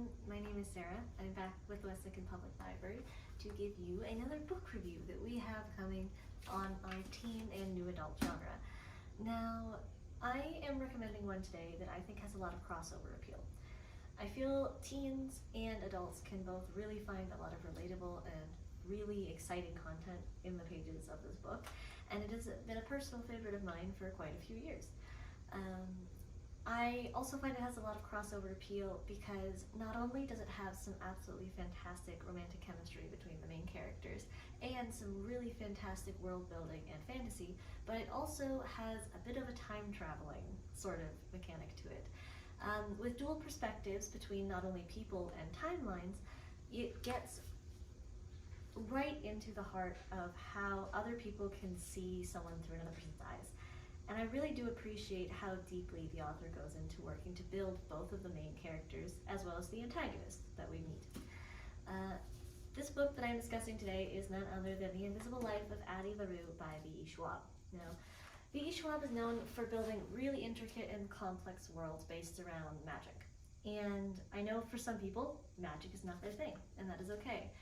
everyone, my name is Sarah. I'm back with West Lincoln Public Library to give you another book review that we have coming on our teen and new adult genre. Now, I am recommending one today that I think has a lot of crossover appeal. I feel teens and adults can both really find a lot of relatable and really exciting content in the pages of this book, and it has been a personal favorite of mine for quite a few years. I also find it has a lot of crossover appeal because not only does it have some absolutely fantastic romantic chemistry between the main characters and some really fantastic world building and fantasy, but it also has a bit of a time traveling sort of mechanic to it. With dual perspectives between not only people and timelines, it gets right into the heart of how other people can see someone through another person's eyes. And I really do appreciate how deeply the author goes into working to build both of the main characters as well as the antagonist that we meet. This book that I'm discussing today is none other than The Invisible Life of Addie LaRue by V.E. Schwab. Now, V.E. Schwab is known for building really intricate and complex worlds based around magic. And I know for some people, magic is not their thing, and that is okay.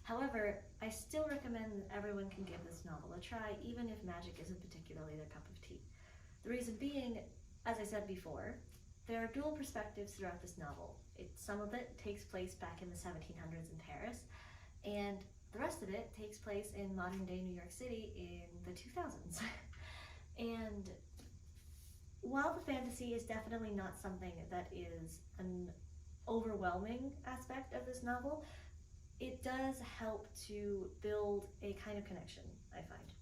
However, I still recommend that everyone can give this novel a try, even if magic isn't particularly their cup of tea. The reason being, as I said before, there are dual perspectives throughout this novel. Some of it takes place back in the 1700s in Paris, and the rest of it takes place in modern-day New York City in the 2000s. And while the fantasy is definitely not something that is an overwhelming aspect of this novel, it does help to build a kind of connection, I find.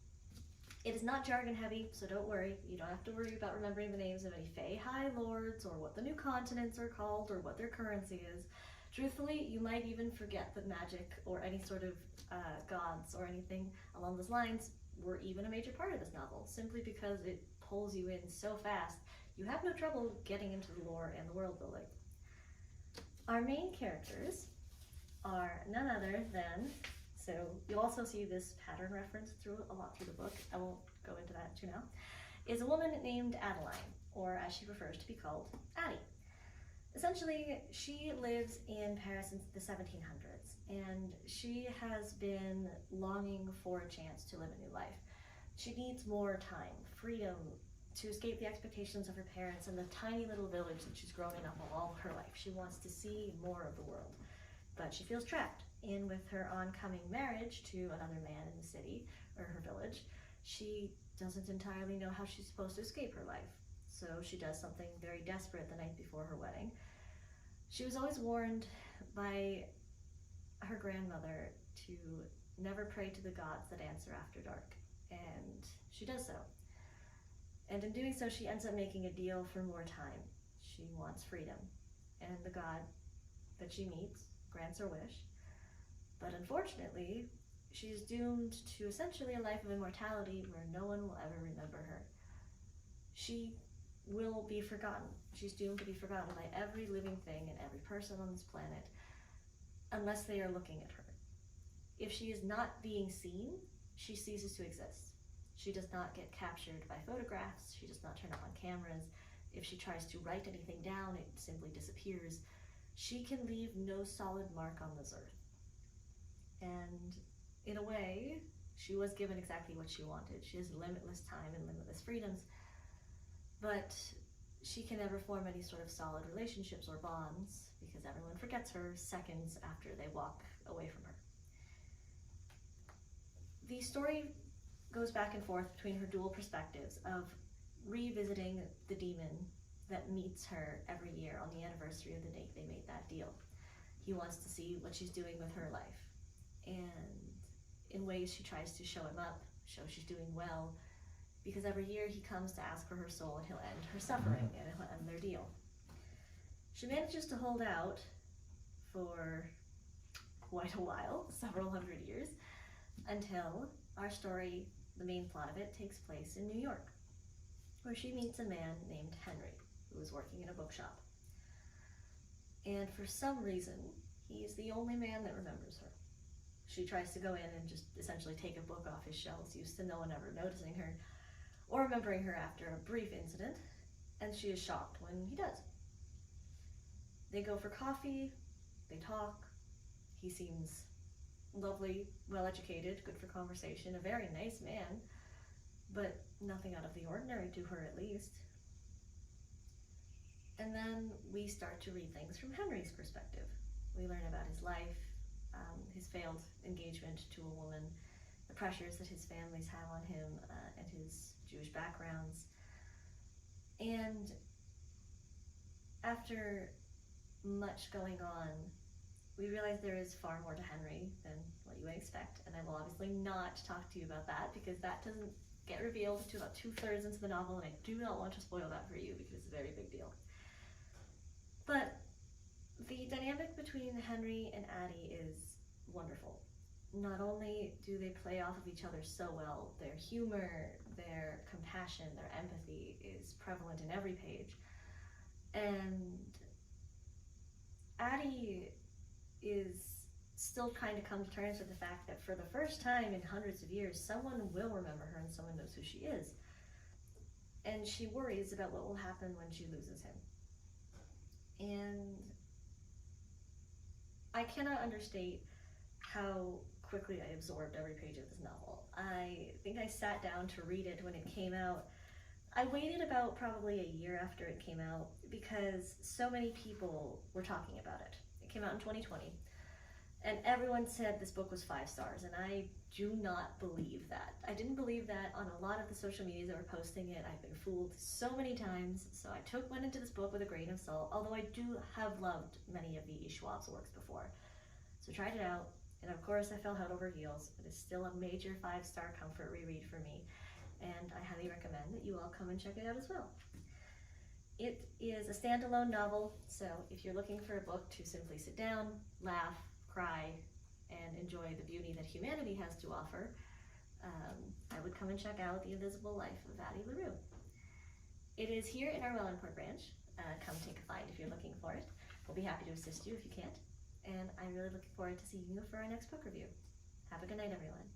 It is not jargon heavy, so don't worry. You don't have to worry about remembering the names of any Fae High Lords or what the new continents are called or what their currency is. Truthfully, you might even forget that magic or any sort of gods or anything along those lines were even a major part of this novel, simply because it pulls you in so fast, you have no trouble getting into the lore and the world building. Our main characters are none other than, so you'll also see this pattern reference a lot through the book, I won't go into that too now, is a woman named Adeline, or as she prefers to be called, Addie. Essentially, she lives in Paris since the 1700s, and she has been longing for a chance to live a new life. She needs more time, freedom, to escape the expectations of her parents and the tiny little village that she's grown up all her life. She wants to see more of the world. But she feels trapped in with her oncoming marriage to another man in the city, or her village. She doesn't entirely know how she's supposed to escape her life, so she does something very desperate the night before her wedding. She was always warned by her grandmother to never pray to the gods that answer after dark, and she does so. And in doing so, she ends up making a deal for more time. She wants freedom, and the god that she meets grants her wish, but unfortunately, she's doomed to essentially a life of immortality where no one will ever remember her. She will be forgotten. She's doomed to be forgotten by every living thing and every person on this planet, unless they are looking at her. If she is not being seen, she ceases to exist. She does not get captured by photographs. She does not turn up on cameras. If she tries to write anything down, it simply disappears. She can leave no solid mark on this earth. And in a way, she was given exactly what she wanted. She has limitless time and limitless freedoms, but she can never form any sort of solid relationships or bonds because everyone forgets her seconds after they walk away from her. The story goes back and forth between her dual perspectives of revisiting the demon that meets her every year on the anniversary of the date they made that deal. He wants to see what she's doing with her life, and in ways she tries to show him up, show she's doing well, because every year he comes to ask for her soul and he'll end her suffering and he'll end their deal. She manages to hold out for quite a while, several hundred years, until our story, the main plot of it, takes place in New York, where she meets a man named Henry, who is working in a bookshop. And for some reason, he is the only man that remembers her. She tries to go in and just essentially take a book off his shelves, used to no one ever noticing her or remembering her after a brief incident, and she is shocked when he does. They go for coffee, They talk. He seems lovely, well-educated, good for conversation, a very nice man, but nothing out of the ordinary to her, at least. And then we start to read things from Henry's perspective. We learn about his life, his failed engagement to a woman, the pressures that his families have on him, and his Jewish backgrounds. And after much going on, we realize there is far more to Henry than what you would expect, and I will obviously not talk to you about that because that doesn't get revealed to about 2/3 into the novel, and I do not want to spoil that for you because it's a very big deal. But the dynamic between Henry and Addie is wonderful. Not only do they play off of each other so well, their humor, their compassion, their empathy is prevalent in every page. And Addie is still trying to come to terms with the fact that for the first time in hundreds of years, someone will remember her and someone knows who she is. And she worries about what will happen when she loses him. And I cannot understate how quickly I absorbed every page of this novel. I think I sat down to read it when it came out. I waited about probably a year after it came out because so many people were talking about it. It came out in 2020, and everyone said this book was 5 stars, and I do not believe that. I didn't believe that on a lot of the social media that were posting it. I've been fooled so many times, so I went into this book with a grain of salt, although I do have loved many of the Schwab's works before. So tried it out, and of course I fell head over heels. It is still a major 5-star comfort reread for me, and I highly recommend that you all come and check it out as well. It is a standalone novel, so if you're looking for a book to simply sit down, laugh, cry, and enjoy the beauty that humanity has to offer, I would come and check out The Invisible Life of Addie LaRue. It is here in our Wellandport branch. Come take a find if you're looking for it. We'll be happy to assist you if you can't. And I'm really looking forward to seeing you for our next book review. Have a good night, everyone.